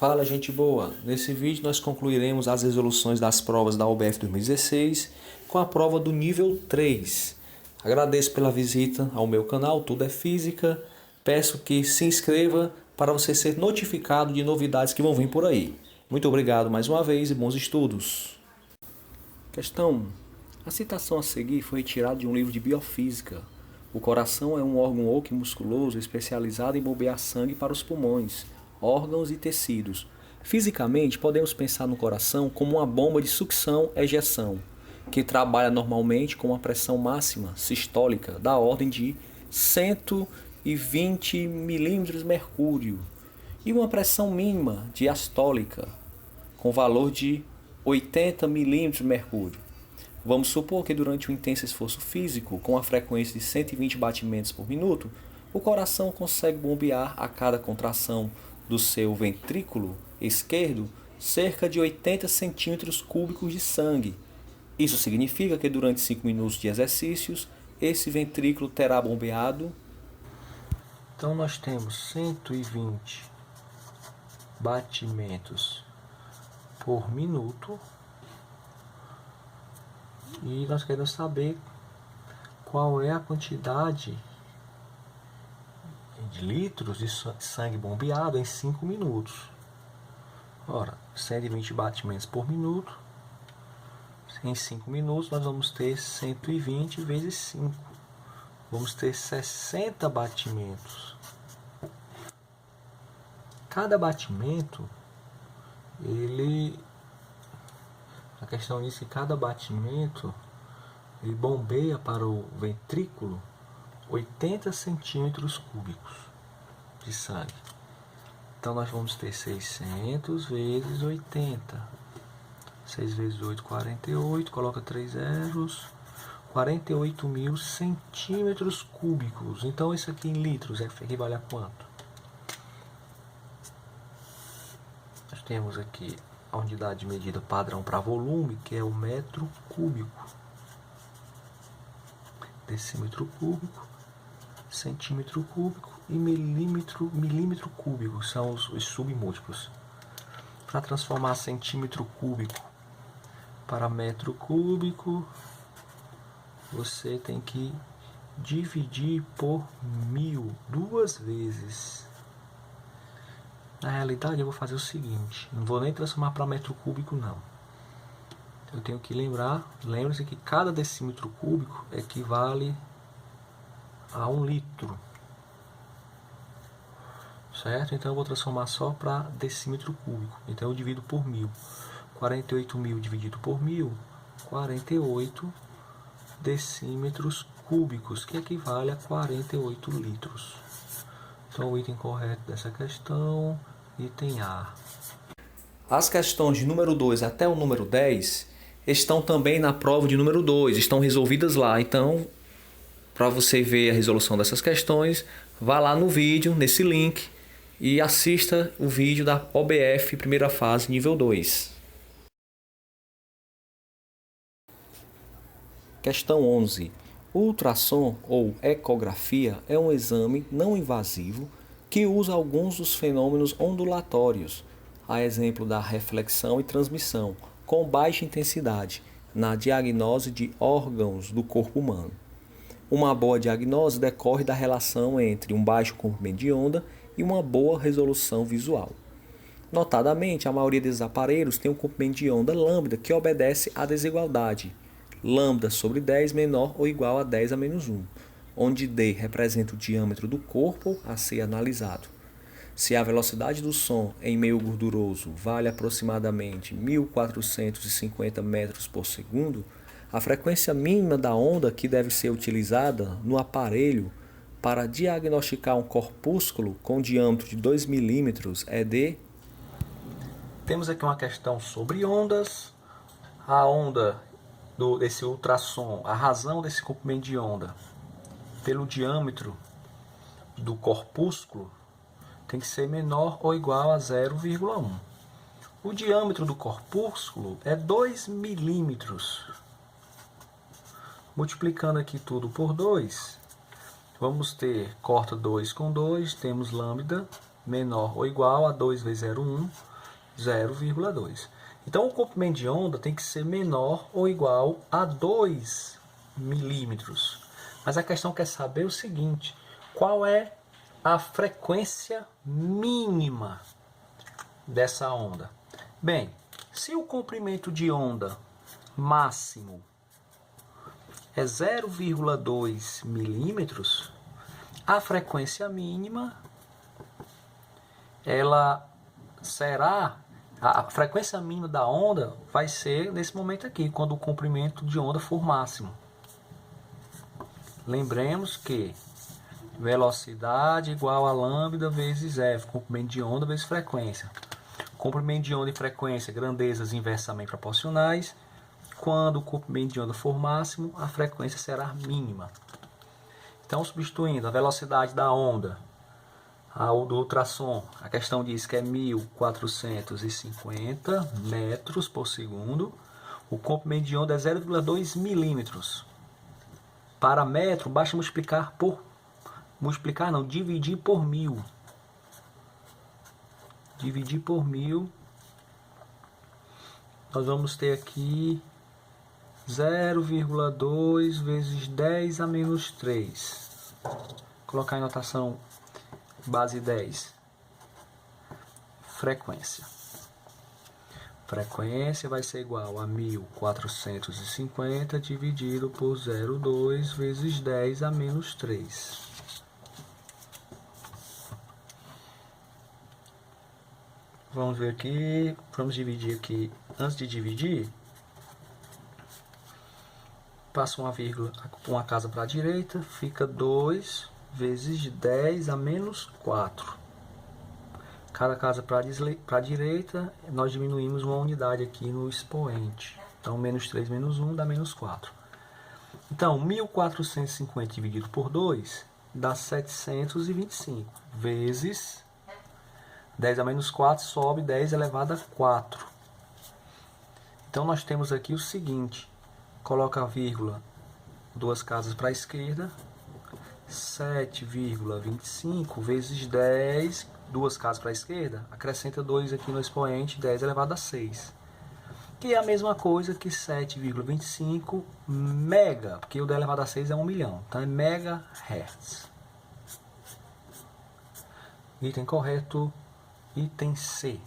Fala, gente boa! Nesse vídeo nós concluiremos as resoluções das provas da UBF 2016 com a prova do nível 3. Agradeço pela visita ao meu canal Tudo é Física. Peço que se inscreva para você ser notificado de novidades que vão vir por aí. Muito obrigado mais uma vez e bons estudos. Questão 1. A citação a seguir foi retirada de um livro de biofísica. O coração é um órgão oco e musculoso especializado em bombear sangue para os pulmões, órgãos e tecidos. Fisicamente, podemos pensar no coração como uma bomba de sucção-ejeção, que trabalha normalmente com uma pressão máxima sistólica da ordem de 120 milímetros/mercúrio e uma pressão mínima diastólica com valor de 80 milímetros/mercúrio. Vamos supor que durante um intenso esforço físico, com a frequência de 120 batimentos por minuto, o coração consegue bombear a cada contração do seu ventrículo esquerdo cerca de 80 centímetros cúbicos de sangue. Isso significa que durante 5 minutos de exercícios, esse ventrículo terá bombeado. Então nós temos 120 batimentos por minuto. E nós queremos saber qual é a quantidade de litros de sangue bombeado em 5 minutos. Ora, 120 batimentos por minuto. Em 5 minutos nós vamos ter 120 vezes 5. Vamos ter 60 batimentos. Cada batimento, a questão diz que cada batimento ele bombeia para o ventrículo 80 centímetros cúbicos de sangue. Então nós vamos ter 600 vezes 80. 6 vezes 8, 48. Coloca 3 zeros. 48 mil centímetros cúbicos. Então isso aqui em litros equivale a quanto? Nós temos aqui a unidade de medida padrão para volume, que é o metro cúbico. Decímetro cúbico, centímetro cúbico e milímetro cúbico são os submúltiplos. Para transformar centímetro cúbico para metro cúbico, você tem que dividir por 1000 duas vezes. Na realidade eu vou fazer o seguinte, não vou nem transformar para metro cúbico não. Eu tenho que lembre-se que cada decímetro cúbico equivale a 1 litro. Certo? Então eu vou transformar só para decímetro cúbico. Então eu divido por 1000. 48 mil dividido por 1000, 48 decímetros cúbicos, que equivale a 48 litros. Então o item correto dessa questão, item A. As questões de número 2 até o número 10 estão também na prova de número 2, estão resolvidas lá. Então, para você ver a resolução dessas questões, vá lá no vídeo, nesse link, e assista o vídeo da OBF primeira fase nível 2. Questão 11. O ultrassom ou ecografia é um exame não invasivo que usa alguns dos fenômenos ondulatórios, a exemplo da reflexão e transmissão, com baixa intensidade, na diagnose de órgãos do corpo humano. Uma boa diagnose decorre da relação entre um baixo comprimento de onda e uma boa resolução visual. Notadamente, a maioria desses aparelhos tem um comprimento de onda lambda que obedece à desigualdade, lambda sobre 10 menor ou igual a 10 a menos 1, onde D representa o diâmetro do corpo a ser analisado. Se a velocidade do som em meio gorduroso vale aproximadamente 1450 metros por segundo, a frequência mínima da onda que deve ser utilizada no aparelho para diagnosticar um corpúsculo com diâmetro de 2 milímetros é de... Temos aqui uma questão sobre ondas. A onda desse ultrassom, a razão desse comprimento de onda pelo diâmetro do corpúsculo tem que ser menor ou igual a 0,1. O diâmetro do corpúsculo é 2 milímetros. Multiplicando aqui tudo por 2, vamos ter, corta 2 com 2, temos lambda menor ou igual a 2 vezes 0,1. 0,2. Então, o comprimento de onda tem que ser menor ou igual a 2 milímetros. Mas a questão quer saber o seguinte: qual é a frequência mínima dessa onda? Bem, se o comprimento de onda máximo é 0,2 milímetros, a frequência mínima ela será, a frequência mínima da onda vai ser nesse momento aqui, quando o comprimento de onda for máximo. Lembremos que velocidade igual a lambda vezes F, comprimento de onda vezes frequência. Comprimento de onda e frequência, grandezas inversamente proporcionais. Quando o comprimento de onda for máximo, a frequência será mínima. Então, substituindo a velocidade da onda ao do ultrassom, a questão diz que é 1450 metros por segundo. O comprimento de onda é 0,2 milímetros. Para metro, basta dividir por 1000. Dividir por 1000, nós vamos ter aqui 0,2 vezes 10 a menos 3. Vou colocar em notação base 10. Frequência. Frequência vai ser igual a 1450 dividido por 0,2 vezes 10 a menos 3. Vamos ver aqui, vamos dividir aqui. Antes de dividir, passo uma vírgula, uma casa para a direita, fica 2 vezes 10 a menos 4. Cada casa para a direita, nós diminuímos uma unidade aqui no expoente. Então, menos 3 menos 1 dá menos 4. Então, 1450 dividido por 2 dá 725 vezes 10 a menos 4 sobe 10 elevado a 4. Então, nós temos aqui o seguinte. Coloca a vírgula, duas casas para a esquerda. 7,25 vezes 10, duas casas para a esquerda. Acrescenta 2 aqui no expoente, 10 elevado a 6. Que é a mesma coisa que 7,25 mega, porque o 10 elevado a 6 é 1 milhão. Então, é megahertz. Item correto. Item C.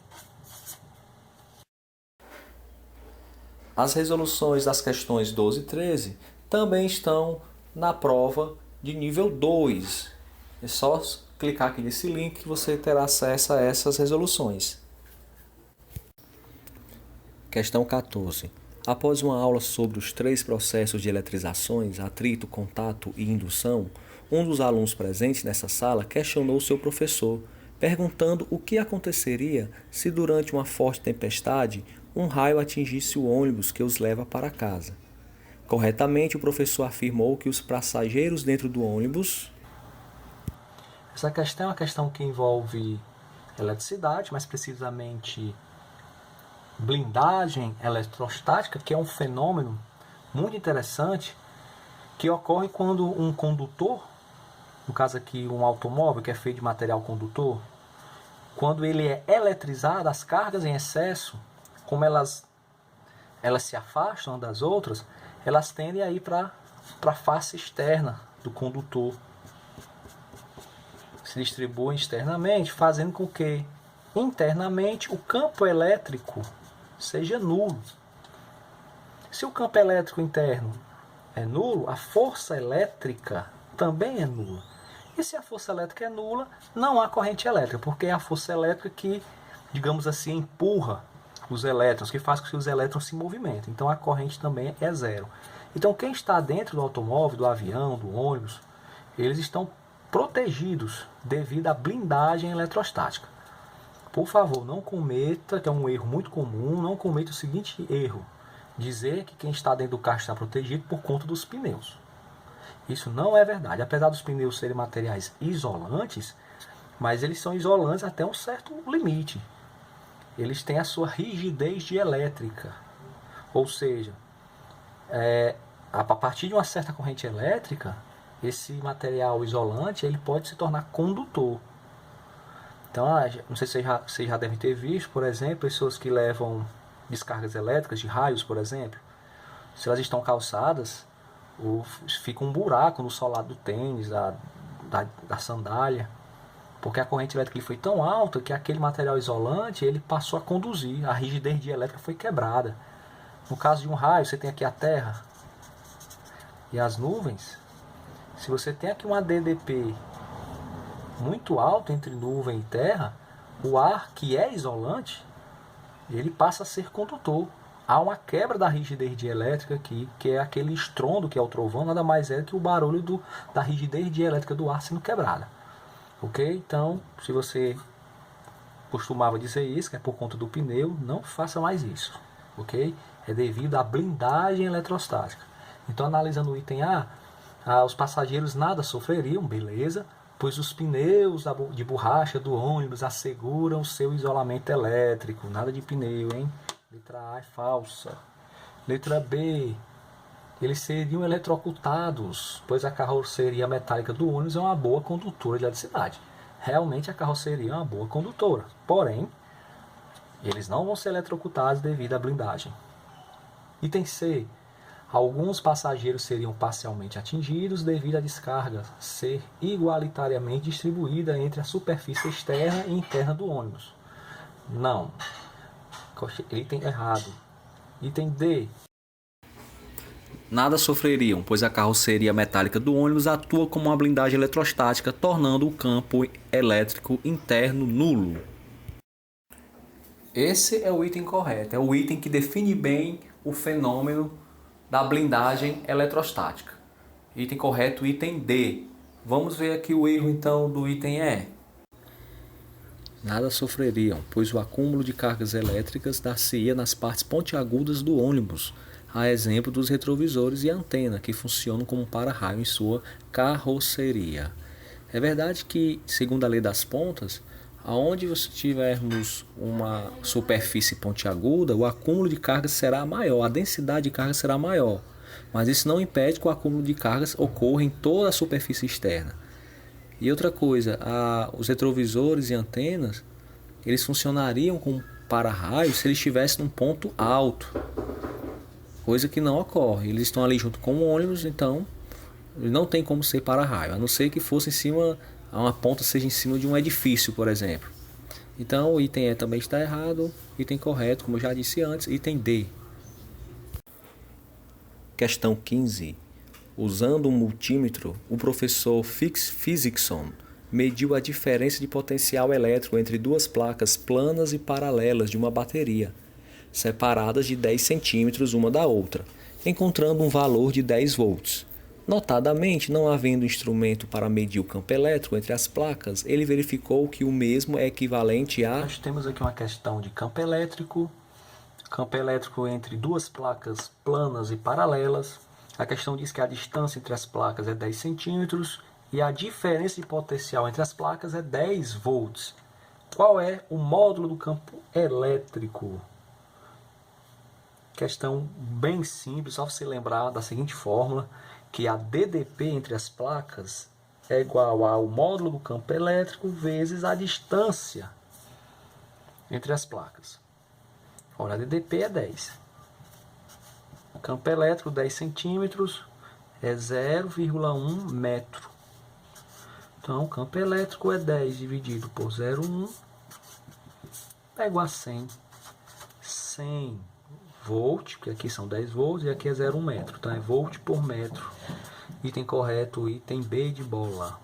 As resoluções das questões 12 e 13 também estão na prova de nível 2. É só clicar aqui nesse link que você terá acesso a essas resoluções. Questão 14. Após uma aula sobre os 3 processos de eletrizações, atrito, contato e indução, um dos alunos presentes nessa sala questionou seu professor, perguntando o que aconteceria se durante uma forte tempestade um raio atingisse o ônibus que os leva para casa. Corretamente, o professor afirmou que os passageiros dentro do ônibus... Essa questão é uma questão que envolve eletricidade, mais precisamente blindagem eletrostática, que é um fenômeno muito interessante que ocorre quando um condutor, no caso aqui um automóvel que é feito de material condutor, quando ele é eletrizado, as cargas em excesso, como elas se afastam umas das outras, elas tendem a ir para a face externa do condutor. Se distribuem externamente, fazendo com que internamente o campo elétrico seja nulo. Se o campo elétrico interno é nulo, a força elétrica também é nula. E se a força elétrica é nula, não há corrente elétrica, porque é a força elétrica que, digamos assim, empurra os elétrons, que faz com que os elétrons se movimentem. Então a corrente também é zero. Então quem está dentro do automóvel, do avião, do ônibus, eles estão protegidos devido à blindagem eletrostática. Por favor, não cometa, que é um erro muito comum, não cometa o seguinte erro: dizer que quem está dentro do carro está protegido por conta dos pneus. Isso não é verdade. Apesar dos pneus serem materiais isolantes, mas eles são isolantes até um certo limite. Eles têm a sua rigidez dielétrica. Ou seja, a partir de uma certa corrente elétrica, esse material isolante ele pode se tornar condutor. Então, não sei se vocês já devem ter visto, por exemplo, pessoas que levam descargas elétricas de raios, por exemplo. Se elas estão calçadas, fica um buraco no solado do tênis, da sandália, porque a corrente elétrica foi tão alta que aquele material isolante ele passou a conduzir, a rigidez dielétrica foi quebrada. No caso de um raio, você tem aqui a Terra e as nuvens. Se você tem aqui um ADDP muito alto entre nuvem e terra, o ar que é isolante, ele passa a ser condutor. Há uma quebra da rigidez dielétrica aqui, que é aquele estrondo que é o trovão, nada mais é que o barulho da rigidez dielétrica do ar sendo quebrada. Ok? Então, se você costumava dizer isso, que é por conta do pneu, não faça mais isso. Ok? É devido à blindagem eletrostática. Então, analisando o item A, os passageiros nada sofreriam, beleza, pois os pneus de borracha do ônibus asseguram seu isolamento elétrico. Nada de pneu, hein? Letra A é falsa. Letra B, eles seriam eletrocutados, pois a carroceria metálica do ônibus é uma boa condutora de eletricidade. Realmente a carroceria é uma boa condutora, porém, eles não vão ser eletrocutados devido à blindagem. Item C, alguns passageiros seriam parcialmente atingidos devido à descarga ser igualitariamente distribuída entre a superfície externa e interna do ônibus. Não. Item errado. Item D. Nada sofreriam, pois a carroceria metálica do ônibus atua como uma blindagem eletrostática, tornando o campo elétrico interno nulo. Esse é o item correto, é o item que define bem o fenômeno da blindagem eletrostática. Item correto, item D. Vamos ver aqui o erro então do item E. Nada sofreriam, pois o acúmulo de cargas elétricas dar-se-ia nas partes pontiagudas do ônibus, a exemplo dos retrovisores e antena, que funcionam como para-raio em sua carroceria. É verdade que, segundo a lei das pontas, aonde tivermos uma superfície pontiaguda, o acúmulo de cargas será maior, a densidade de cargas será maior. Mas isso não impede que o acúmulo de cargas ocorra em toda a superfície externa. E outra coisa, os retrovisores e antenas, eles funcionariam como para-raios se eles estivessem num ponto alto. Coisa que não ocorre. Eles estão ali junto com o ônibus, então não tem como ser para-raio, a não ser que fosse em cima, uma ponta seja em cima de um edifício, por exemplo. Então o item E também está errado, item correto, como eu já disse antes, item D. Questão 15. Usando um multímetro, o professor Fizikson mediu a diferença de potencial elétrico entre duas placas planas e paralelas de uma bateria, separadas de 10 centímetros uma da outra, encontrando um valor de 10 volts. Notadamente, não havendo instrumento para medir o campo elétrico entre as placas, ele verificou que o mesmo é equivalente a... Nós temos aqui uma questão de campo elétrico entre duas placas planas e paralelas. A questão diz que a distância entre as placas é 10 centímetros e a diferença de potencial entre as placas é 10 volts. Qual é o módulo do campo elétrico? Questão bem simples, só você lembrar da seguinte fórmula, que a DDP entre as placas é igual ao módulo do campo elétrico vezes a distância entre as placas. Ora, a DDP é 10. O campo elétrico, 10 centímetros, é 0,1 metro. Então, o campo elétrico é 10 dividido por 0,1 é igual a 100. 100 volt, porque aqui são 10 volts e aqui é 0,1 metro. Então, é volt por metro. Item correto, item B de bola.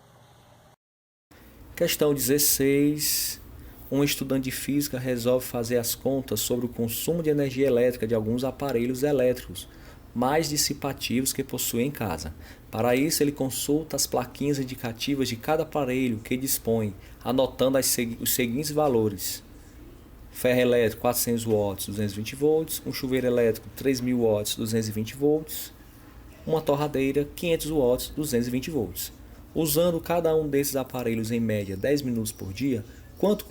Questão 16. Um estudante de física resolve fazer as contas sobre o consumo de energia elétrica de alguns aparelhos elétricos mais dissipativos que possui em casa. Para isso, ele consulta as plaquinhas indicativas de cada aparelho que dispõe, anotando os seguintes valores. Ferro elétrico 400 watts, 220 volts, um chuveiro elétrico 3000 watts, 220 volts, uma torradeira 500 watts, 220 volts. Usando cada um desses aparelhos em média 10 minutos por dia, quanto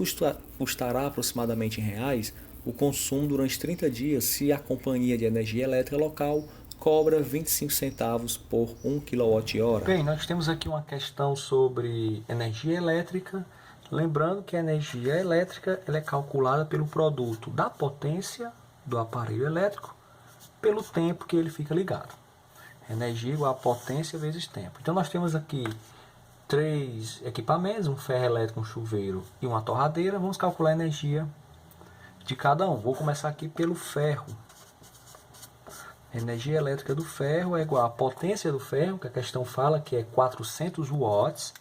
custará aproximadamente em reais o consumo durante 30 dias se a companhia de energia elétrica local cobra 25 centavos por 1 kWh? Bem, nós temos aqui uma questão sobre energia elétrica Lembrando que a energia elétrica ela é calculada pelo produto da potência do aparelho elétrico pelo tempo que ele fica ligado. Energia igual a potência vezes tempo. Então nós temos aqui 3 equipamentos, um ferro elétrico, um chuveiro e uma torradeira. Vamos calcular a energia de cada um. Vou começar aqui pelo ferro. A energia elétrica do ferro é igual à potência do ferro, que a questão fala que é 400 watts.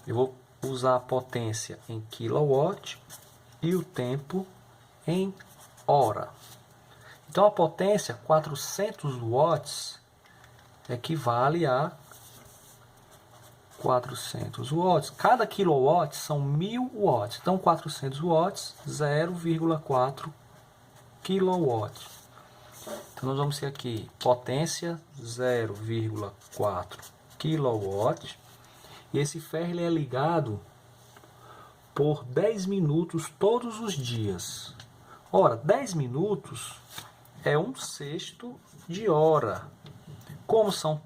Eu vou usar a potência em kilowatt e o tempo em hora. Então a potência 400 watts equivale a 400 watts. Cada kilowatt são 1000 watts. Então 400 watts, 0,4 kilowatt. Então nós vamos ter aqui potência 0,4 kilowatt. E esse ferro ele é ligado por 10 minutos todos os dias. Ora, 10 minutos é 1/6 de hora. Como são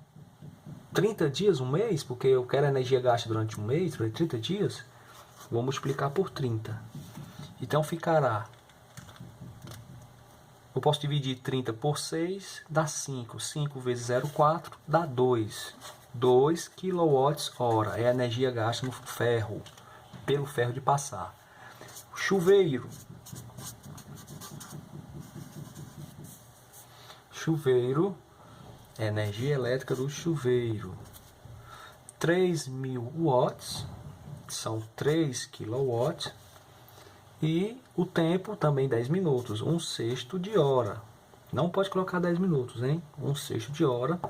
30 dias, um mês, porque eu quero energia gasta durante um mês, durante 30 dias, vou multiplicar por 30. Então ficará, eu posso dividir 30 por 6, dá 5. 5 vezes 0,4 dá 2. 2 kWh é a energia gasta no ferro, pelo ferro de passar. Chuveiro. Chuveiro, energia elétrica do chuveiro. 3.000 watts, são 3 kW. E o tempo também 10 minutos, 1/6 de hora. Não pode colocar 10 minutos, hein? 1/6 de hora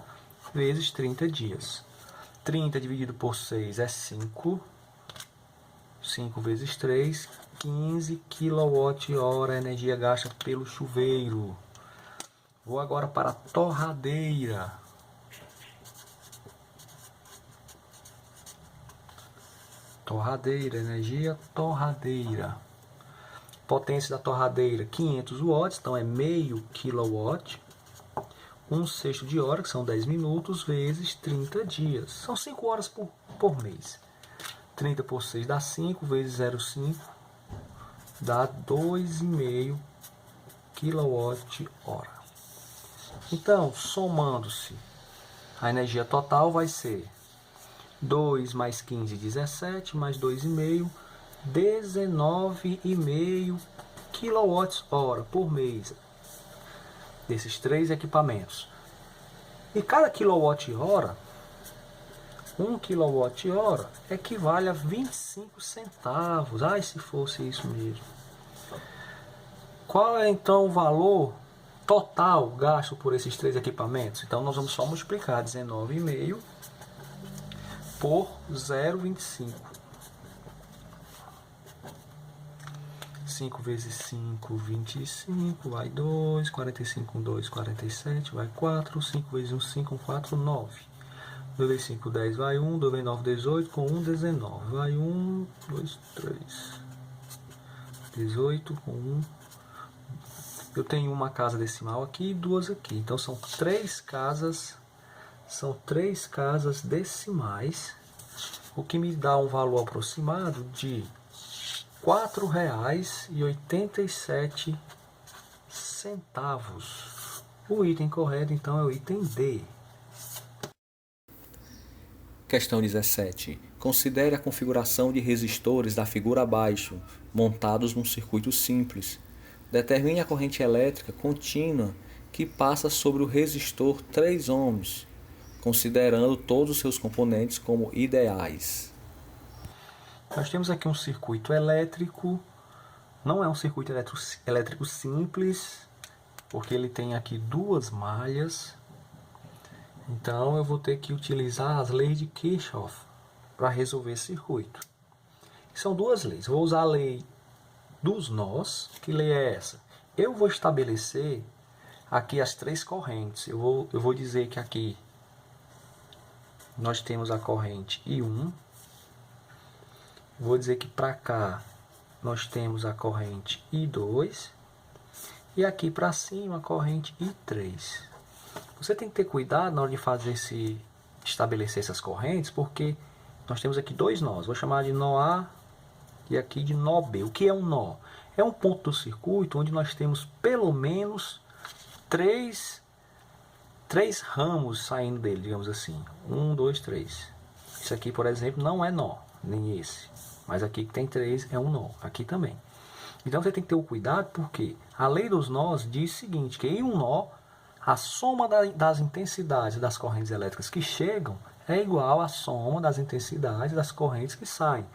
vezes 30 dias. 30 dividido por 6 é 5. 5 vezes 3, 15 kWh energia gasta pelo chuveiro. Vou agora para a torradeira. Torradeira, energia torradeira. Potência da torradeira 500 watts, então é meio kilowatt. 1/6 de hora, que são 10 minutos, vezes 30 dias. São 5 horas por mês. 30 por 6 dá 5, vezes 0,5 dá 2,5 kWh. Então, somando-se, a energia total vai ser 2 mais 15, 17, mais 2,5, 19,5 kWh por mês. Desses 3 equipamentos. E cada quilowatt-hora, 1 kWh equivale a 25 centavos. Ai, se fosse isso mesmo. Qual é então o valor total gasto por esses 3 equipamentos? Então nós vamos só multiplicar 19,5 por 0,25. 5 vezes 5, 25, vai 2, 45 com 2, 47, vai 4, 5 vezes 1, 5, 4, 9. 2 vezes 5, 10, vai 1, 2 vezes 9, 18, com 1, 19. Vai 1, 2, 3, 18 com 1. Eu tenho uma casa decimal aqui e 2 aqui. Então são 3 casas, decimais, o que me dá um valor aproximado de R$ 4,87. O item correto, então, é o item D. Questão 17. Considere a configuração de resistores da figura abaixo, montados num circuito simples. Determine a corrente elétrica contínua que passa sobre o resistor 3 ohms, considerando todos os seus componentes como ideais. Nós temos aqui um circuito elétrico, não é um circuito elétrico simples, porque ele tem aqui 2 malhas. Então eu vou ter que utilizar as leis de Kirchhoff para resolver esse circuito. São 2 leis. Eu vou usar a lei dos nós. Que lei é essa? Eu vou estabelecer aqui as 3 correntes. Eu vou dizer que aqui nós temos a corrente I1. Vou dizer que para cá nós temos a corrente I2 e aqui para cima a corrente I3. Você tem que ter cuidado na hora de estabelecer essas correntes, porque nós temos aqui dois nós. Vou chamar de nó A e aqui de nó B. O que é um nó? É um ponto do circuito onde nós temos pelo menos três ramos saindo dele, digamos assim. 1, 2, 3. Isso aqui, por exemplo, não é nó, nem esse. Mas aqui que tem 3 é um nó. Aqui também. Então você tem que ter o cuidado porque a lei dos nós diz o seguinte, que em um nó, a soma das intensidades das correntes elétricas que chegam é igual à soma das intensidades das correntes que saem.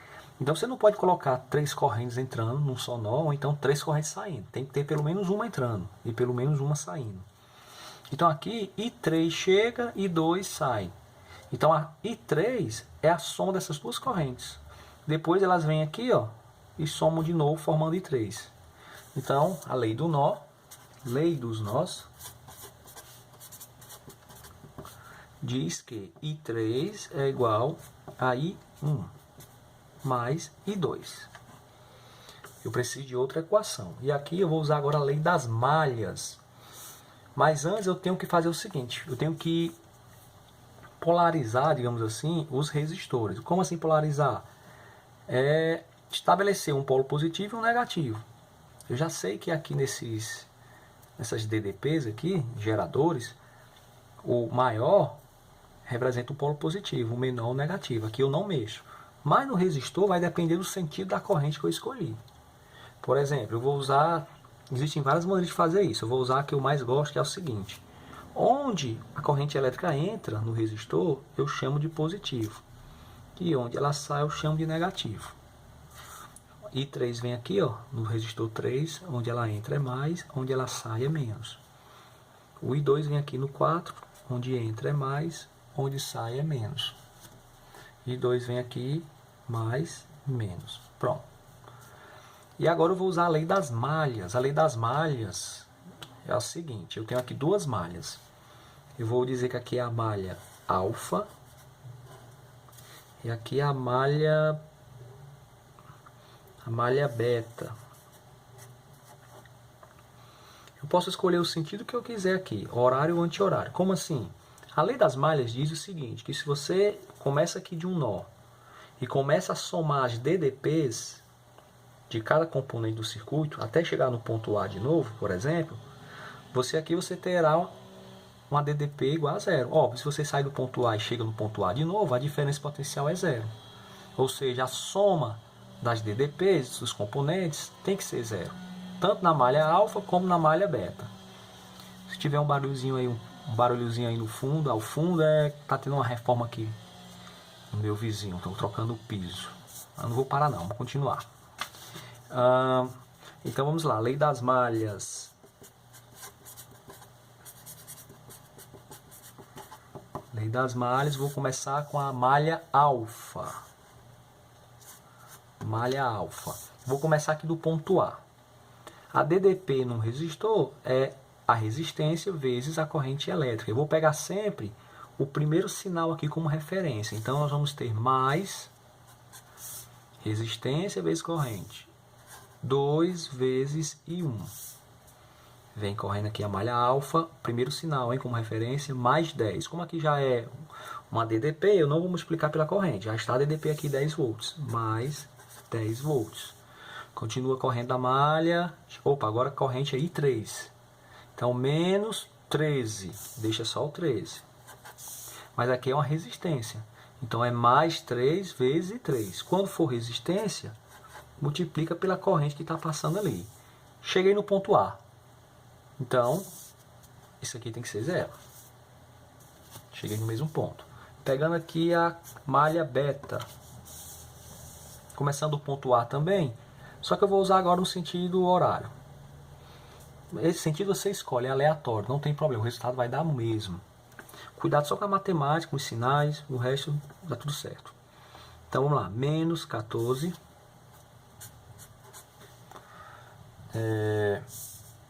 Então você não pode colocar 3 correntes entrando num só nó, ou então 3 correntes saindo. Tem que ter pelo menos uma entrando e pelo menos uma saindo. Então aqui I3 chega e 2 sai. Então a I3 é a soma dessas duas correntes. Depois elas vêm aqui, ó, e somam de novo formando I3. Então a lei do nó, lei dos nós, diz que I3 é igual a I1 mais I2. Eu preciso de outra equação. E aqui eu vou usar agora a lei das malhas. Mas antes eu tenho que fazer o seguinte, eu tenho que polarizar, digamos assim, os resistores. Como assim polarizar? É estabelecer um polo positivo e um negativo. Eu já sei que aqui nessas DDPs aqui, geradores, o maior representa o polo positivo, o menor o negativo. Aqui eu não mexo. Mas no resistor vai depender do sentido da corrente que eu escolhi. Por exemplo, eu vou usar... Existem várias maneiras de fazer isso. Eu vou usar a que eu mais gosto, que é o seguinte. Onde a corrente elétrica entra no resistor, eu chamo de positivo. E onde ela sai, eu chamo de negativo. I3 vem aqui, ó, no resistor 3, onde ela entra é mais, onde ela sai é menos. O I2 vem aqui no 4, onde entra é mais, onde sai é menos. I2 vem aqui, mais, menos. Pronto. E agora eu vou usar a lei das malhas. A lei das malhas é a seguinte, eu tenho aqui duas malhas. Eu vou dizer que aqui é a malha alfa e aqui é a malha beta. Eu posso escolher o sentido que eu quiser aqui, horário ou anti-horário. Como assim? A lei das malhas diz o seguinte, que se você começa aqui de um nó e começa a somar as DDPs de cada componente do circuito, até chegar no ponto A de novo, por exemplo, você terá uma DDP igual a zero. Óbvio, se você sai do ponto A e chega no ponto A de novo, a diferença potencial é zero. Ou seja, a soma das DDPs, dos componentes, tem que ser zero. Tanto na malha alfa como na malha beta. Se tiver um barulhozinho aí no fundo, ao fundo tá tendo uma reforma aqui no meu vizinho, estão trocando o piso. Eu não vou parar não, vamos continuar. Então vamos lá, lei das malhas. Lei das malhas, vou começar com a malha alfa. Malha alfa. Vou começar aqui do ponto A. A DDP no resistor é a resistência vezes a corrente elétrica. Eu vou pegar sempre o primeiro sinal aqui como referência. Então nós vamos ter mais resistência vezes corrente. 2 vezes I1. Vem correndo aqui a malha alfa, primeiro sinal, hein, como referência, mais 10. Como aqui já é uma DDP, eu não vou multiplicar pela corrente. Já está a DDP aqui 10 volts, mais 10 volts. Continua correndo a malha. Opa, agora a corrente é I3. Então, menos 13. Deixa só o 13. Mas aqui é uma resistência. Então, é mais 3 vezes 3. Quando for resistência, multiplica pela corrente que está passando ali. Cheguei no ponto A. Então, isso aqui tem que ser zero. Cheguei no mesmo ponto. Pegando aqui a malha beta. Começando do ponto A também. Só que eu vou usar agora no sentido horário. Esse sentido você escolhe, é aleatório, não tem problema. O resultado vai dar o mesmo. Cuidado só com a matemática, com os sinais, o resto dá tudo certo. Então vamos lá. Menos 14.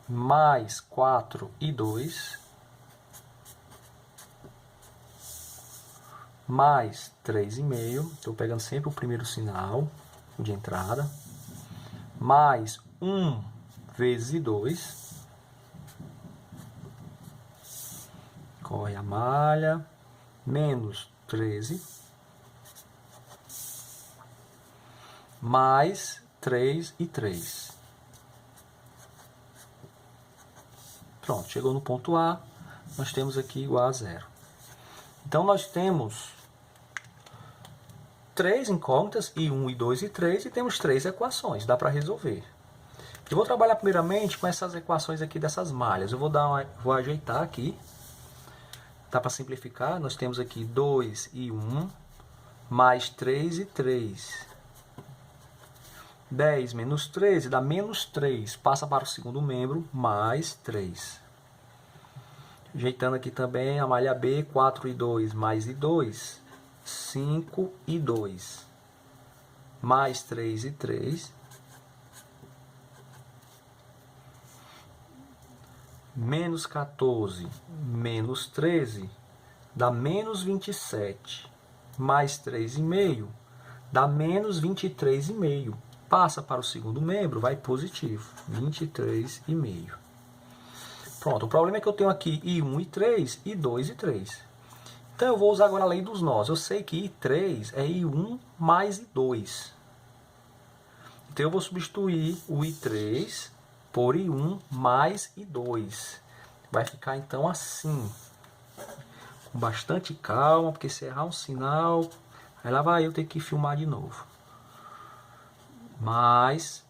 Mais 4 e 2, mais 3,5, estou pegando sempre o primeiro sinal de entrada, mais 1 vezes 2, corre a malha, menos 13, mais 3 e 3. Pronto, chegou no ponto A, nós temos aqui igual a 0. Então, nós temos 3 incógnitas, I1, I2 e 3, e temos 3 equações, dá para resolver. Eu vou trabalhar primeiramente com essas equações aqui dessas malhas. Eu vou ajeitar aqui. Dá para simplificar. Nós temos aqui 2 e 1 mais 3 e 3. 10 menos 13 dá menos 3. Passa para o segundo membro, mais 3. Ajeitando aqui também a malha B, 4 e 2 mais e 2. 5 e 2. Mais 3 e 3. Menos 14 menos 13 dá menos 27, mais 3,5 dá menos 23,5. Passa para o segundo membro, vai positivo, 23,5. Pronto, o problema é que eu tenho aqui I1 e 3, I2 e 3. Então eu vou usar agora a lei dos nós. Eu sei que I3 é I1 mais I2. Então eu vou substituir o I3 por I1 mais I2. Vai ficar então assim. Com bastante calma, porque se errar um sinal, aí lá vai eu ter que filmar de novo. Mais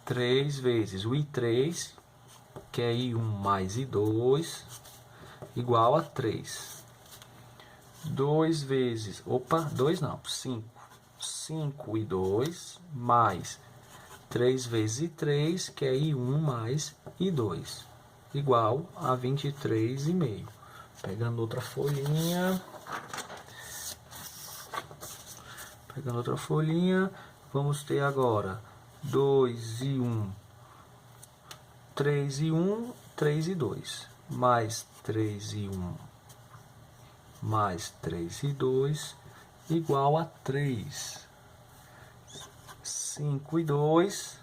3 vezes o I3, que é I1 mais I2, igual a 3. 2 vezes, 5. 5 I2 mais 3 vezes I3, que é I1 mais I2, igual a 23,5. Pegando outra folhinha. Vamos ter agora 2 e 1, 3 e 1, 3 e 2, mais 3 e 1, mais 3 e 2, igual a 3. 5 e 2,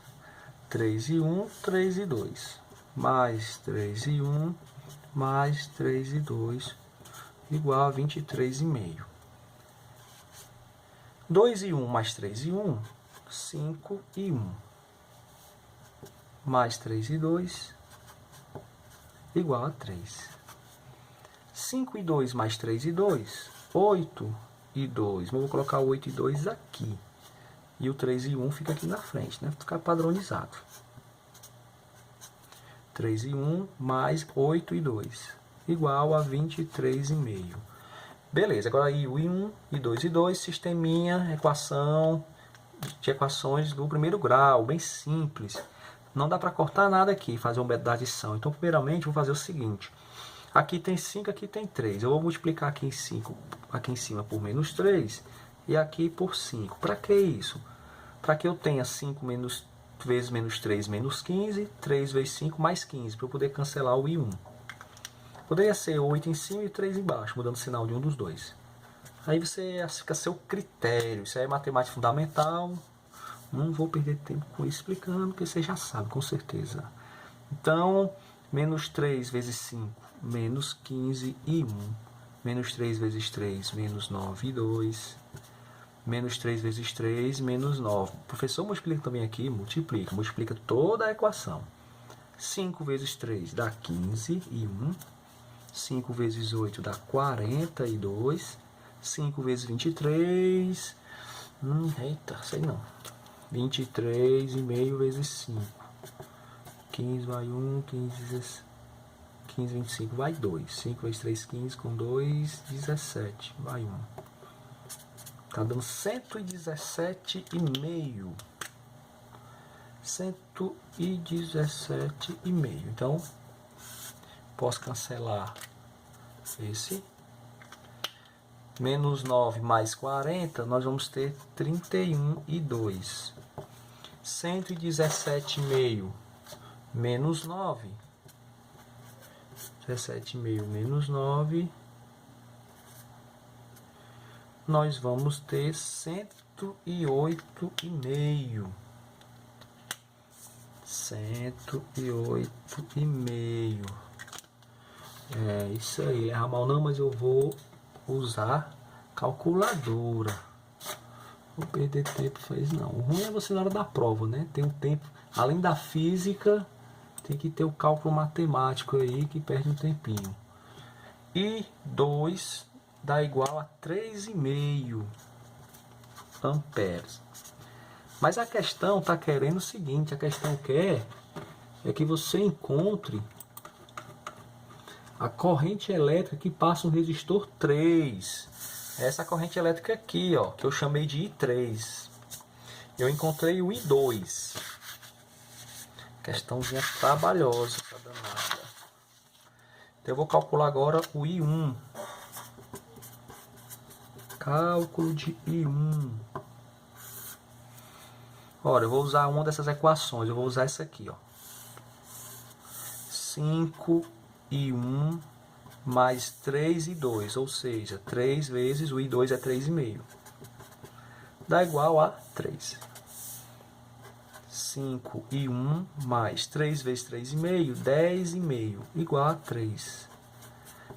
3 e 1, 3 e 2, mais 3 e 1, mais 3 e 2, igual a 23,5. 2 e 1 mais 3 e 1, 5 e 1, mais 3 e 2, igual a 3. 5 e 2 mais 3 e 2, 8 e 2. Eu vou colocar o 8 e 2 aqui. E o 3 e 1 fica aqui na frente, né? Fica padronizado. 3 e 1 mais 8 e 2, igual a 23,5. Beleza, agora aí o I1, I2 e 2, sisteminha, equação de equações do primeiro grau, bem simples. Não dá para cortar nada aqui, fazer uma método da adição. Então, primeiramente, vou fazer o seguinte. Aqui tem 5, aqui tem 3. Eu vou multiplicar aqui em cima por menos 3 e aqui por 5. Para que isso? Para que eu tenha 5 vezes menos 3 menos 15, 3 vezes 5 mais 15, para eu poder cancelar o I1. Poderia ser 8 em cima e 3 embaixo, mudando o sinal de um dos dois. Aí você fica a seu critério. Isso aí é matemática fundamental. Não vou perder tempo com isso explicando, porque você já sabe, com certeza. Então, menos 3 vezes 5, menos 15 e 1. Menos 3 vezes 3, menos 9 e 2. Menos 3 vezes 3, menos 9. O professor multiplica também aqui, multiplica toda a equação. 5 vezes 3 dá 15 e 1. 5 vezes 8 dá 42. 5 vezes 23. Eita, sei não. 23,5 vezes 5. 15 vai 1, 15, 25 vai 2. 5 vezes 3, 15 com 2, 17. Vai 1. Tá dando 117,5. 117,5. Então, posso cancelar esse. Menos 9 mais 40, nós vamos ter 31,2. 117,5 menos 9. 17,5 menos 9. Nós vamos ter 108,5. 108,5. É isso aí. Errar mal não, mas eu vou usar calculadora. Vou perder tempo, faz não. O ruim é você na hora da prova, né? Tem um tempo, além da física, tem que ter o cálculo matemático aí que perde um tempinho. E 2 dá igual a 3,5 amperes. Mas a questão está querendo o seguinte, a questão quer é que você encontre a corrente elétrica que passa no resistor 3. Essa corrente elétrica aqui, ó, que eu chamei de I3. Eu encontrei o I2. Questãozinha trabalhosa, tá danada. Então eu vou calcular agora o I1. Cálculo de I1. Ora, eu vou usar uma dessas equações. Eu vou usar essa aqui, ó. 5I1 mais 3I2, ou seja, 3 vezes o I2 é 3,5. Dá igual a 3. 5I1 mais 3 vezes 3,5, 10,5, igual a 3.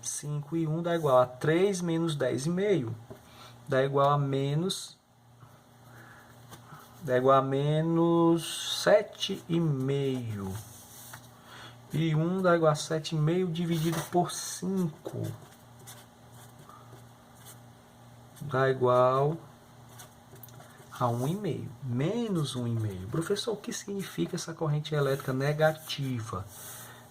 5I1 dá igual a 3 menos 10,5, dá igual a menos 7,5. E 1 dá igual a 7,5 dividido por 5. Dá igual a 1,5. Menos 1,5. Professor, o que significa essa corrente elétrica negativa?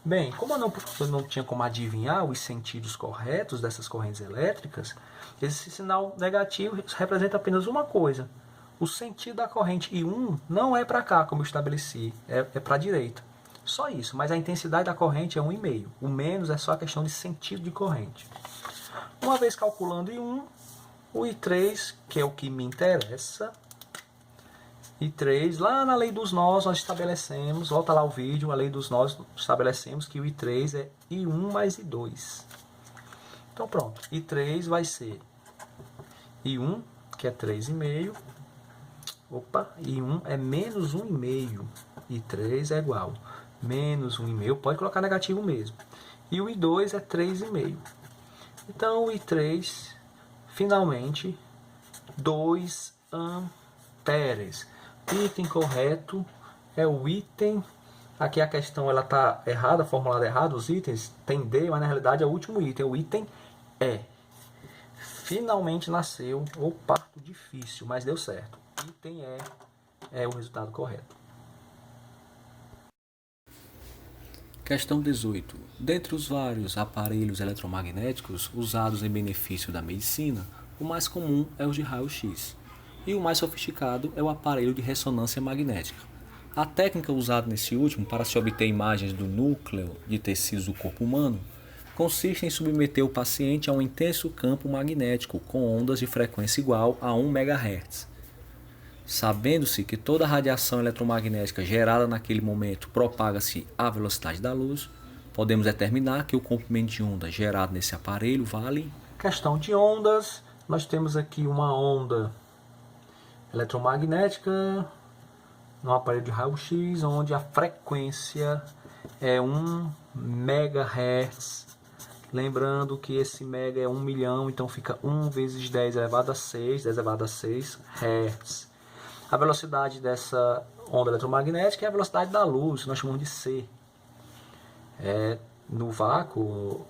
Bem, como eu não tinha como adivinhar os sentidos corretos dessas correntes elétricas, esse sinal negativo representa apenas uma coisa. O sentido da corrente I1 não é para cá, como eu estabeleci, é para a direita. Só isso, mas a intensidade da corrente é 1,5. O menos é só a questão de sentido de corrente. Uma vez calculando I1, o I3, que é o que me interessa, I3, lá na lei dos nós, nós estabelecemos, volta lá o vídeo, a lei dos nós, estabelecemos que o I3 é I1 mais I2. Então pronto, I3 vai ser I1, que é 3,5. Opa, I1 é menos 1,5. I3 é igual menos 1,5, pode colocar negativo mesmo. E o I2 é 3,5. Então o I3, finalmente, 2 amperes. O item correto é o item. Aqui a questão ela está errada, formulada errada, os itens tem D, mas na realidade é o último item, o item E. Finalmente nasceu, ou parto difícil, mas deu certo. Item E é o resultado correto. Questão 18. Dentre os vários aparelhos eletromagnéticos usados em benefício da medicina, o mais comum é o de raio-x, e o mais sofisticado é o aparelho de ressonância magnética. A técnica usada nesse último para se obter imagens do núcleo de tecidos do corpo humano consiste em submeter o paciente a um intenso campo magnético com ondas de frequência igual a 1 MHz. Sabendo-se que toda a radiação eletromagnética gerada naquele momento propaga-se à velocidade da luz, podemos determinar que o comprimento de onda gerado nesse aparelho vale... Questão de ondas, nós temos aqui uma onda eletromagnética no aparelho de raio-x, onde a frequência é 1 MHz. Lembrando que esse mega é 1 milhão, então fica 1 vezes 10 elevado a 6, 10 elevado a 6 Hz. A velocidade dessa onda eletromagnética é a velocidade da luz, nós chamamos de C. No vácuo,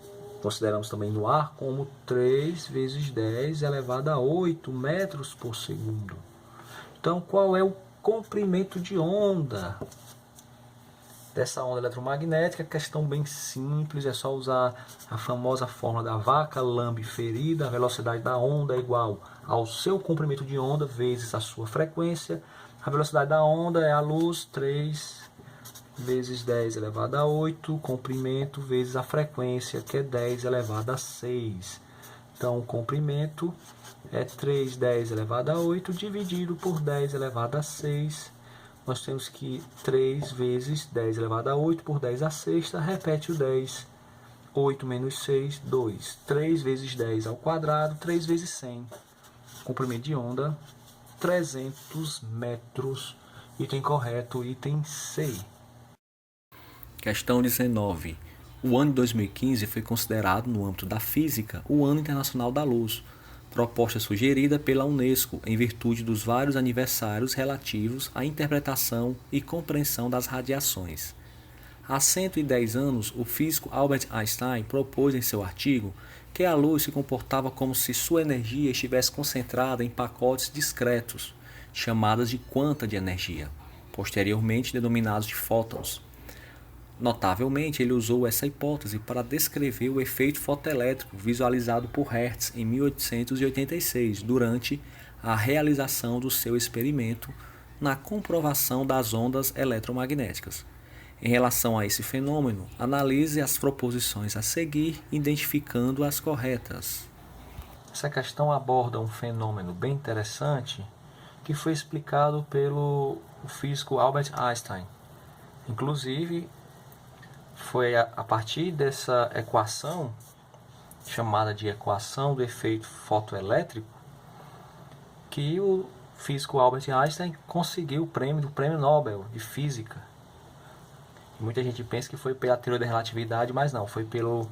consideramos também no ar como 3 vezes 10 elevado a 8 metros por segundo. Então, qual é o comprimento de onda dessa onda eletromagnética? Questão bem simples, é só usar a famosa fórmula da vaca lambe ferida. A velocidade da onda é igual ao seu comprimento de onda vezes a sua frequência. A velocidade da onda é a luz, 3 vezes 10 elevado a 8, comprimento vezes a frequência, que é 10 elevado a 6. Então, o comprimento é 3, 10 elevado a 8, dividido por 10 elevado a 6. Nós temos que 3 vezes 10 elevado a 8 por 10 a sexta, repete o 10. 8 menos 6, 2. 3 vezes 10 ao quadrado, 3 vezes 100. Comprimento de onda, 300 metros. Item correto, item C. Questão 19. O ano de 2015 foi considerado, no âmbito da física, o Ano Internacional da Luz. proposta sugerida pela Unesco em virtude dos vários aniversários relativos à interpretação e compreensão das radiações. Há 110 anos, o físico Albert Einstein propôs em seu artigo que a luz se comportava como se sua energia estivesse concentrada em pacotes discretos, chamadas de quanta de energia, posteriormente denominados de fótons. Notavelmente, ele usou essa hipótese para descrever o efeito fotoelétrico visualizado por Hertz em 1886, durante a realização do seu experimento na comprovação das ondas eletromagnéticas. Em relação a esse fenômeno, analise as proposições a seguir, identificando as corretas. Essa questão aborda um fenômeno bem interessante que foi explicado pelo físico Albert Einstein. Inclusive, foi a partir dessa equação, chamada de equação do efeito fotoelétrico, que o físico Albert Einstein conseguiu o prêmio Nobel de Física. Muita gente pensa que foi pela teoria da relatividade, mas não, foi pelo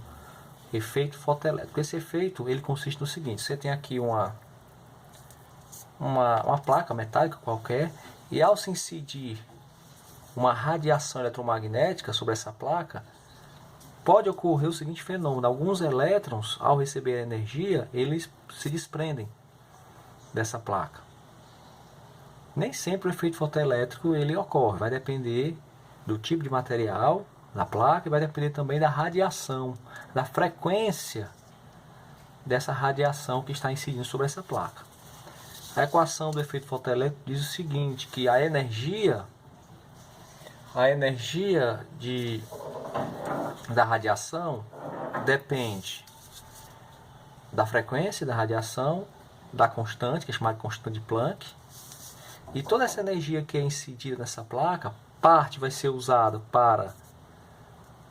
efeito fotoelétrico. Esse efeito ele consiste no seguinte: você tem aqui uma placa metálica qualquer, e ao se incidir uma radiação eletromagnética sobre essa placa, pode ocorrer o seguinte fenômeno: alguns elétrons, ao receber a energia, eles se desprendem dessa placa. Nem sempre o efeito fotoelétrico ele ocorre, vai depender do tipo de material da placa e vai depender também da radiação, da frequência dessa radiação que está incidindo sobre essa placa. A equação do efeito fotoelétrico diz o seguinte, que a energia da radiação depende da frequência da radiação, da constante, que é chamada de constante de Planck, e toda essa energia que é incidida nessa placa, parte vai ser usada para,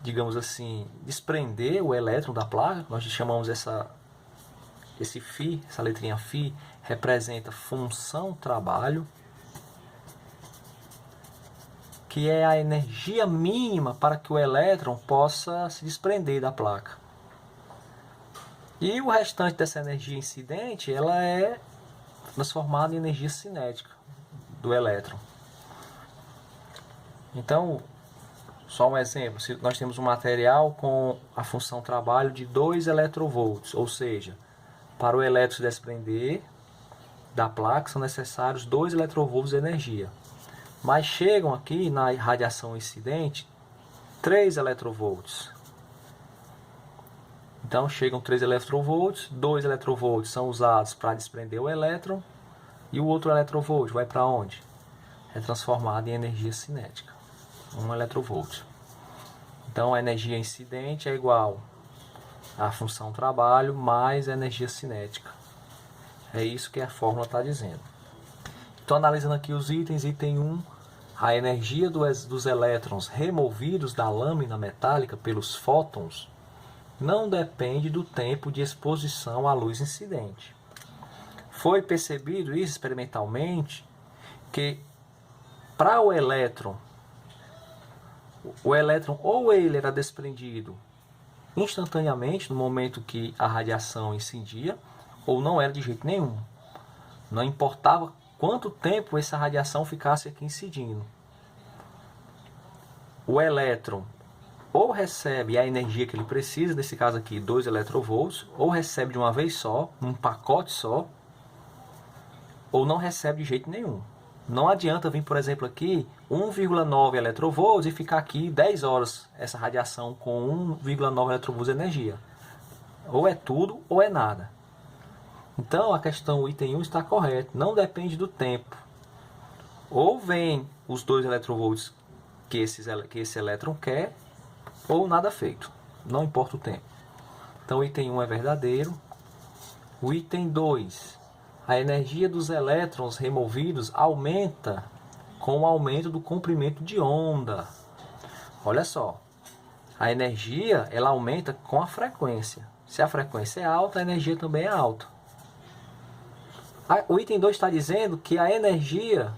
digamos assim, desprender o elétron da placa. Nós chamamos esse φ, essa letrinha φ, representa função trabalho, que é a energia mínima para que o elétron possa se desprender da placa. E o restante dessa energia incidente, ela é transformada em energia cinética do elétron. Então, só um exemplo, se nós temos um material com a função trabalho de 2 eletronvolts, ou seja, para o elétron se desprender da placa são necessários 2 eletronvolts de energia. Mas chegam aqui na radiação incidente 3 eletronvolts. Então chegam 3 eletronvolts, 2 eletronvolts são usados para desprender o elétron, e o outro eletronvolt vai para onde? É transformado em energia cinética, 1 eletronvolt. Então a energia incidente é igual à função trabalho mais a energia cinética. É isso que a fórmula está dizendo. Então, analisando aqui os itens, item 1, a energia dos elétrons removidos da lâmina metálica pelos fótons não depende do tempo de exposição à luz incidente. Foi percebido isso experimentalmente, que para o elétron ou ele era desprendido instantaneamente no momento que a radiação incidia, ou não era de jeito nenhum. Não importava quanto tempo essa radiação ficasse aqui incidindo. O elétron ou recebe a energia que ele precisa, nesse caso aqui 2 eletronvolts, ou recebe de uma vez só, num pacote só, ou não recebe de jeito nenhum. Não adianta vir, por exemplo, aqui 1,9 eletronvolts e ficar aqui 10 horas essa radiação com 1,9 eletronvolts de energia. Ou é tudo ou é nada. Então a questão, o item 1 está correto, não depende do tempo. Ou vem os 2 eletronvolts que esse elétron quer, ou nada feito, não importa o tempo. Então o item 1 é verdadeiro. O item 2, a energia dos elétrons removidos aumenta com o aumento do comprimento de onda. Olha só, a energia ela aumenta com a frequência. Se a frequência é alta, a energia também é alta. O item 2 está dizendo que a energia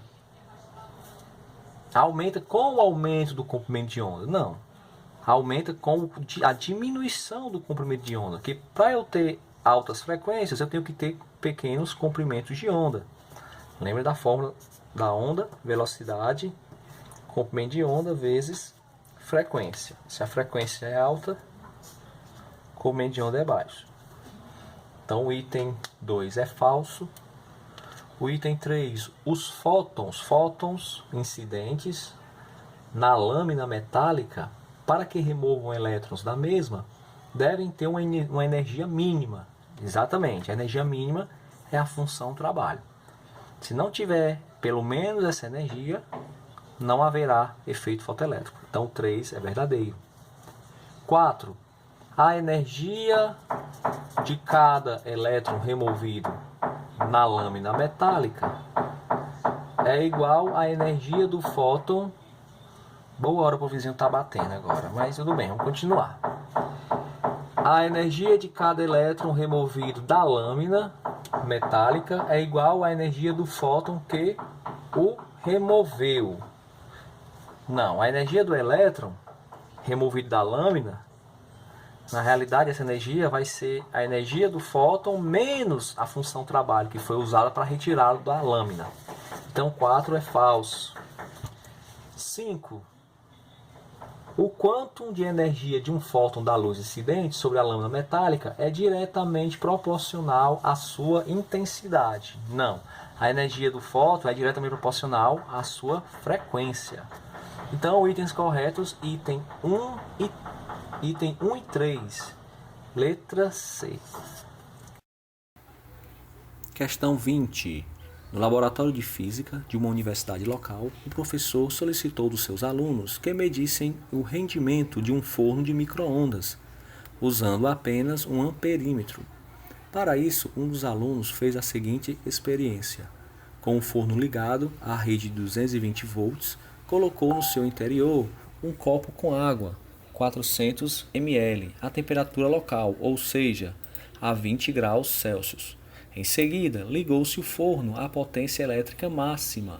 aumenta com o aumento do comprimento de onda. Não, aumenta com a diminuição do comprimento de onda. Que para eu ter altas frequências, eu tenho que ter pequenos comprimentos de onda. Lembra da fórmula da onda? Velocidade, comprimento de onda vezes frequência. Se a frequência é alta, o comprimento de onda é baixo. Então o item 2 é falso. O item 3, os fótons incidentes na lâmina metálica, para que removam elétrons da mesma, devem ter uma energia mínima. Exatamente, a energia mínima é a função trabalho. Se não tiver pelo menos essa energia, não haverá efeito fotoelétrico. Então o 3 é verdadeiro. 4. A energia de cada elétron removido na lâmina metálica é igual à energia do fóton. Boa hora para o vizinho estar batendo agora, mas tudo bem, vamos continuar. A energia de cada elétron removido da lâmina metálica é igual à energia do fóton que o removeu. Não, a energia do elétron removido da lâmina, na realidade essa energia vai ser a energia do fóton menos a função trabalho que foi usada para retirá-lo da lâmina. Então 4 é falso. 5. O quantum de energia de um fóton da luz incidente sobre a lâmina metálica é diretamente proporcional à sua intensidade. Não, a energia do fóton é diretamente proporcional à sua frequência. Então, itens corretos, item 1 e 3. Letra C. Questão 20. No laboratório de física de uma universidade local, o professor solicitou dos seus alunos que medissem o rendimento de um forno de micro-ondas, usando apenas um amperímetro. Para isso, um dos alunos fez a seguinte experiência. Com o forno ligado à rede de 220 volts, colocou no seu interior um copo com água, 400 ml, a temperatura local, ou seja, a 20 graus Celsius. Em seguida, ligou-se o forno à potência elétrica máxima,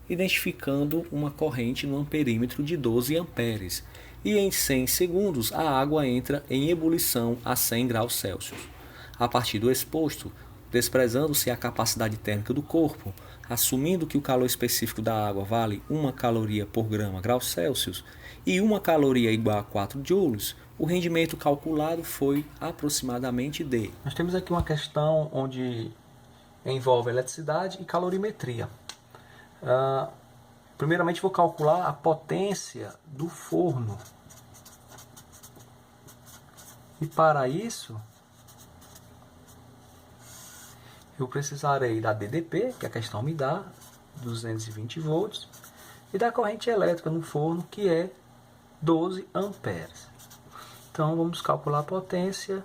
identificando uma corrente no amperímetro de 12 amperes, e em 100 segundos a água entra em ebulição a 100 graus Celsius. A partir do exposto, desprezando-se a capacidade térmica do corpo, assumindo que o calor específico da água vale 1 caloria por grama graus Celsius e 1 caloria igual a 4 joules, o rendimento calculado foi aproximadamente de... Nós temos aqui uma questão onde envolve eletricidade e calorimetria. Primeiramente vou calcular a potência do forno. E para isso, eu precisarei da DDP, que a questão me dá, 220 volts, e da corrente elétrica no forno, que é 12 amperes. Então vamos calcular a potência.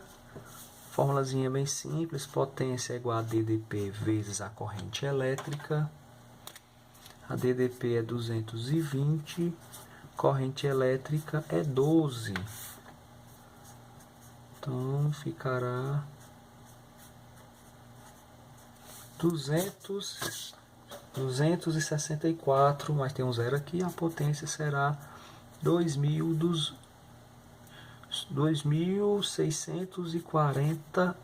Formulazinha bem simples, potência é igual a DDP vezes a corrente elétrica. A DDP é 220, corrente elétrica é 12. Então ficará 264, mas tem um zero aqui, a potência será 2.640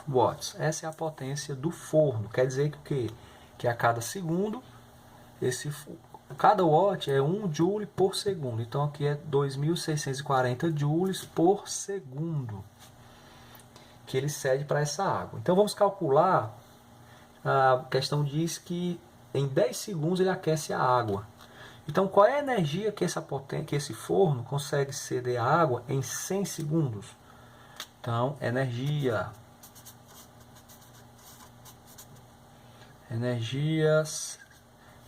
watts. Essa é a potência do forno. Quer dizer que a cada segundo, cada watt é 1 joule por segundo. Então aqui é 2.640 joules por segundo que ele cede para essa água. Então vamos calcular. A questão diz que em 10 segundos ele aquece a água. Então, qual é a energia que esse forno consegue ceder à água em 100 segundos? Então, energia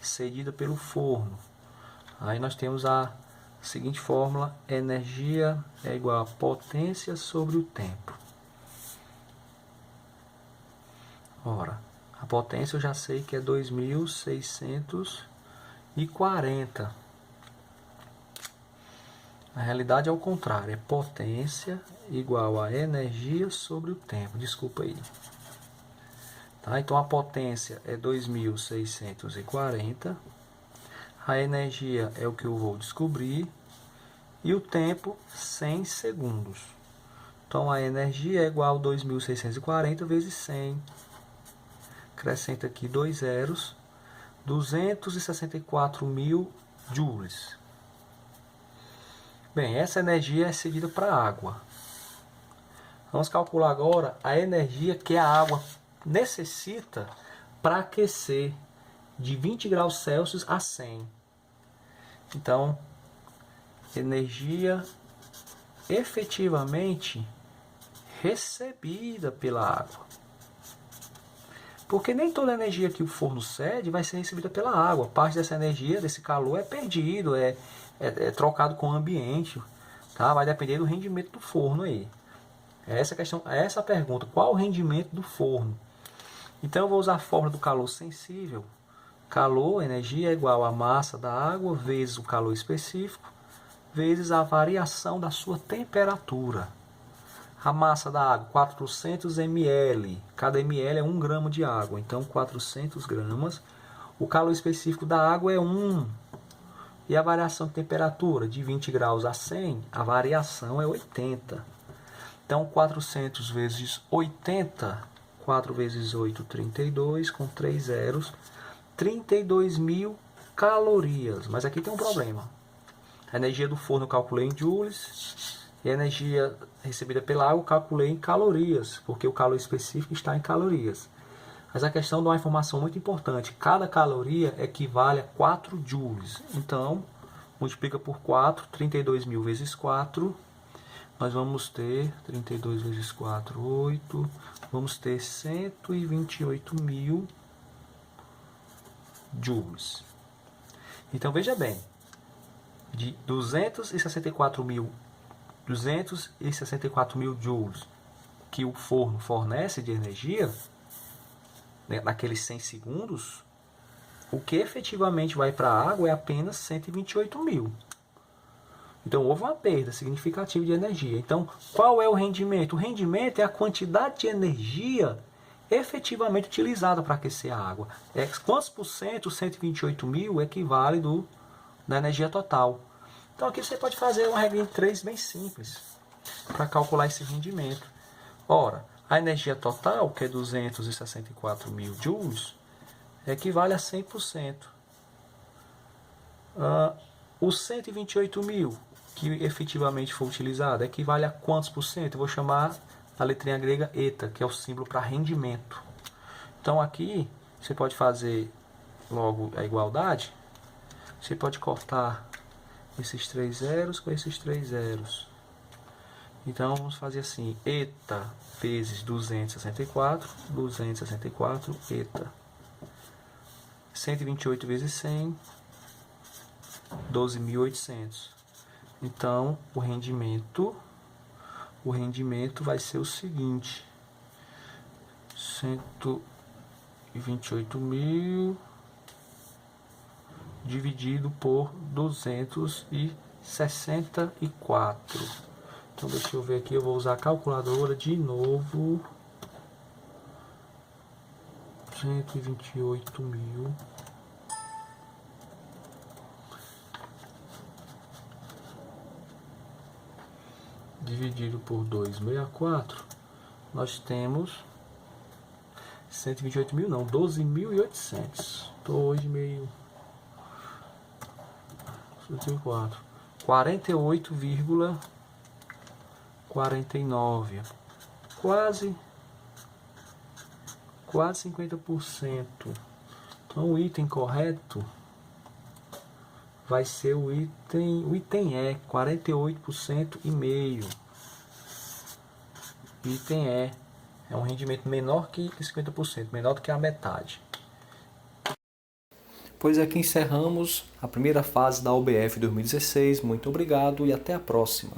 cedida pelo forno. Aí nós temos a seguinte fórmula: energia é igual a potência sobre o tempo. Ora, a potência eu já sei que é 2.640. Na realidade é o contrário, é potência igual a energia sobre o tempo. Desculpa aí. Tá? Então a potência é 2.640. A energia é o que eu vou descobrir. E o tempo, 100 segundos. Então a energia é igual a 2.640 vezes 100. acrescenta aqui 2 zeros, 264.000 joules. Bem, essa energia é cedida para a água. Vamos calcular agora a energia que a água necessita para aquecer de 20 graus Celsius a 100. Então, energia efetivamente recebida pela água. Porque nem toda a energia que o forno cede vai ser recebida pela água. Parte dessa energia, desse calor, é perdido, é trocado com o ambiente. Tá? Vai depender do rendimento do forno aí. Essa a pergunta. Qual o rendimento do forno? Então eu vou usar a fórmula do calor sensível. Calor, energia, é igual a massa da água vezes o calor específico, vezes a variação da sua temperatura. A massa da água, 400 ml. Cada ml é 1 grama de água, então 400 gramas. O calor específico da água é 1. E a variação de temperatura, de 20 graus a 100, a variação é 80. Então 400 vezes 80, 4 vezes 8, 32, com 3 zeros, 32.000 calorias. Mas aqui tem um problema. A energia do forno eu calculei em joules e a energia recebida pela água eu calculei em calorias, porque o calor específico está em calorias. Mas a questão de uma informação muito importante: cada caloria equivale a 4 joules. Então, multiplica por 4, 32.000 vezes 4, nós vamos ter 32 vezes 4, 8, vamos ter 128.000 joules. Então veja bem, de 264.000 joules que o forno fornece de energia, né, naqueles 100 segundos, o que efetivamente vai para a água é apenas 128.000. Então houve uma perda significativa de energia. Então qual é o rendimento? O rendimento é a quantidade de energia efetivamente utilizada para aquecer a água. Quantos por cento, 128.000, equivale da energia total. Então aqui você pode fazer uma regra em 3 bem simples para calcular esse rendimento. Ora, a energia total, que é 264.000 joules, equivale a 100%. Os 128.000 que efetivamente foi utilizado equivale a quantos por cento? Eu vou chamar a letrinha grega eta, que é o símbolo para rendimento. Então aqui você pode fazer logo a igualdade. Você pode cortar esses 3 zeros com esses 3 zeros. Então vamos fazer assim: eta vezes 264, 264 eta. 128 vezes 100, 12.800. Então o rendimento vai ser o seguinte: 128.000 dividido por 264. Então deixa eu ver aqui, eu vou usar a calculadora de novo. 128.000 dividido por 264, nós temos 128.000 não, 12.800. Estou hoje meio 48,49, quase 50%. Então o item correto vai ser o item E, 48% e meio. Item E é um rendimento menor que 50%, menor do que a metade. Pois aqui encerramos a primeira fase da OBF 2016. Muito obrigado e até a próxima.